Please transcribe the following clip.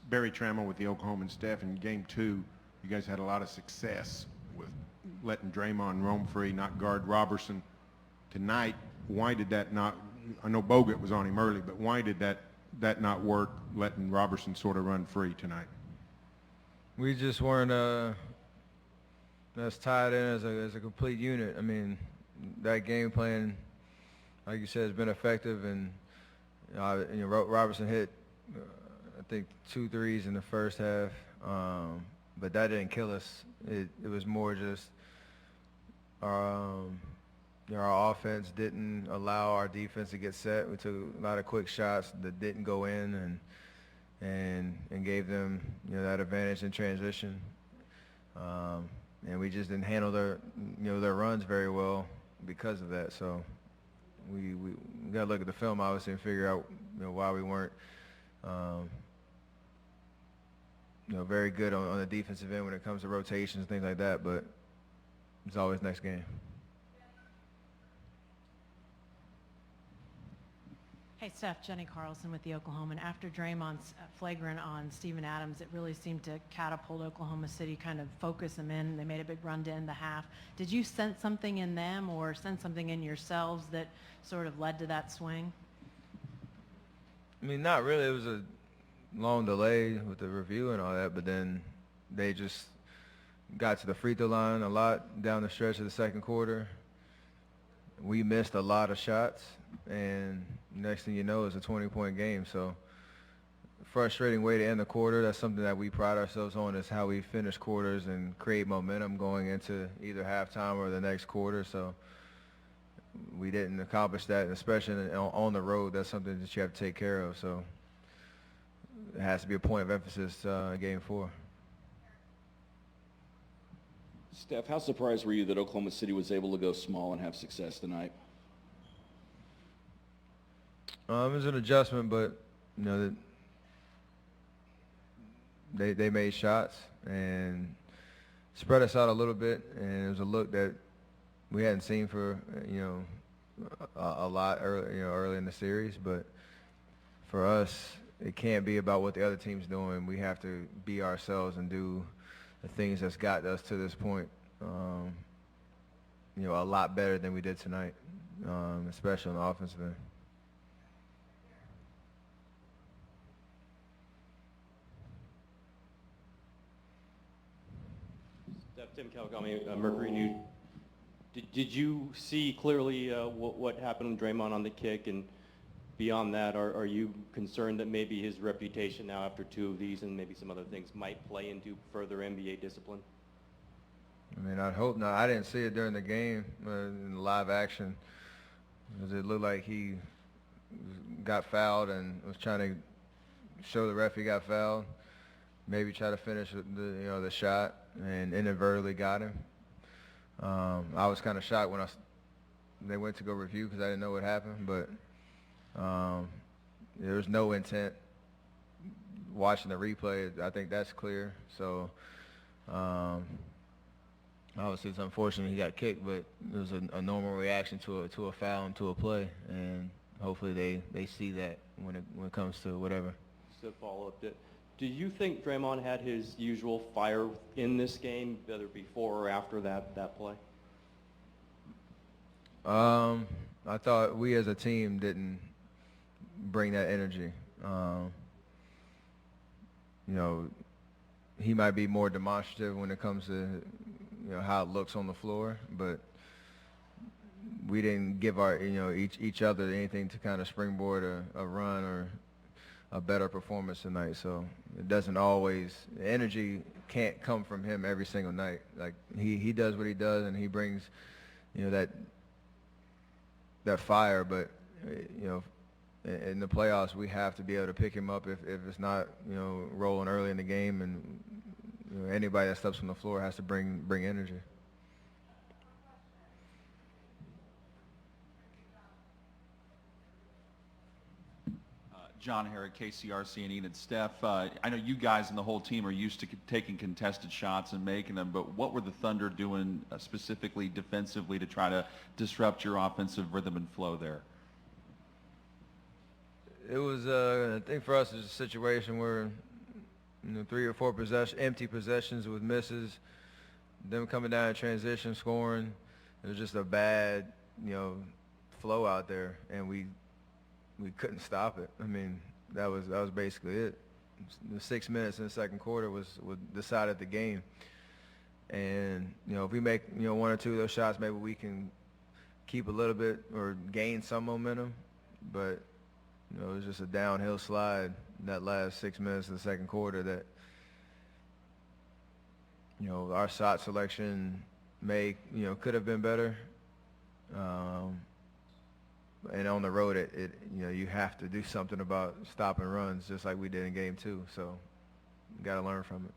Barry Trammell with the Oklahoman staff in Game 2, you guys had a lot of success with letting Draymond roam free, not guard Robertson. Tonight, why did that not? I know Bogut was on him early, but why did that not work, letting Robertson sort of run free tonight? We just weren't as tied in as a complete unit. I mean, that game plan, like you said, has been effective, and Robertson hit I think 2 threes in the first half, but that didn't kill us. It was more just our offense didn't allow our defense to get set. We took a lot of quick shots that didn't go in, and gave them that advantage in transition. And we just didn't handle their runs very well because of that. So we got to look at the film obviously and figure out why we weren't very good on the defensive end when it comes to rotations and things like that. But it's always next game. Hey, Steph, Jenny Carlson with the Oklahoman. After Draymond's flagrant on Steven Adams, it really seemed to catapult Oklahoma City, kind of focus them in. They made a big run to end the half. Did you sense something in them or sense something in yourselves that sort of led to that swing? I mean, not really. It was a long delay with the review and all that, but then they just got to the free throw line a lot down the stretch of the second quarter. We missed a lot of shots, and next thing you know, it's a 20-point game. So frustrating way to end the quarter. That's something that we pride ourselves on, is how we finish quarters and create momentum going into either halftime or the next quarter. So we didn't accomplish that, and especially on the road. That's something that you have to take care of. So it has to be a point of emphasis in Game 4. Steph, how surprised were you that Oklahoma City was able to go small and have success tonight? It was an adjustment, but they made shots and spread us out a little bit, and it was a look that we hadn't seen for a lot early in the series. But for us, it can't be about what the other team's doing. We have to be ourselves and do the things that's got us to this point, a lot better than we did tonight, especially on the offensive end. Tim Kawakami, Mercury News. Did you see clearly what happened with Draymond on the kick? And beyond that, are you concerned that maybe his reputation now after 2 of these and maybe some other things might play into further NBA discipline? I mean, I'd hope not. I didn't see it during the game in live action, because it looked like he got fouled and was trying to show the ref he got fouled, maybe try to finish the shot, and inadvertently got him. I was kind of shocked when they went to go review, because I didn't know what happened, but there was no intent. Watching the replay, I think that's clear. So obviously it's unfortunate he got kicked, but it was a normal reaction to a foul and to a play, and hopefully they see that when it comes to whatever. Just a follow-up. Do you think Draymond had his usual fire in this game, whether before or after that play? I thought we as a team didn't bring that energy. He might be more demonstrative when it comes to how it looks on the floor, but we didn't give our each other anything to kind of springboard a run or a better performance tonight. So it doesn't always, the energy can't come from him every single night. Like he does what he does, and he brings that fire, but in the playoffs we have to be able to pick him up if it's not rolling early in the game, and anybody that steps on the floor has to bring energy. John Herrick, KCRC, and Enid. Steph, I know you guys and the whole team are used to taking contested shots and making them, but what were the Thunder doing specifically defensively to try to disrupt your offensive rhythm and flow there? It was, I think for us, it's a situation where 3 or 4 empty possessions with misses, them coming down in transition, scoring. It was just a bad, flow out there, and we couldn't stop it. I mean, that was basically it. The 6 minutes in the second quarter was decided the game. And if we make 1 or 2 of those shots, maybe we can keep a little bit or gain some momentum. But it was just a downhill slide that last 6 minutes of the second quarter that our shot selection could have been better. And on the road, you have to do something about stopping runs, just like we did in game 2. So, you got to learn from it.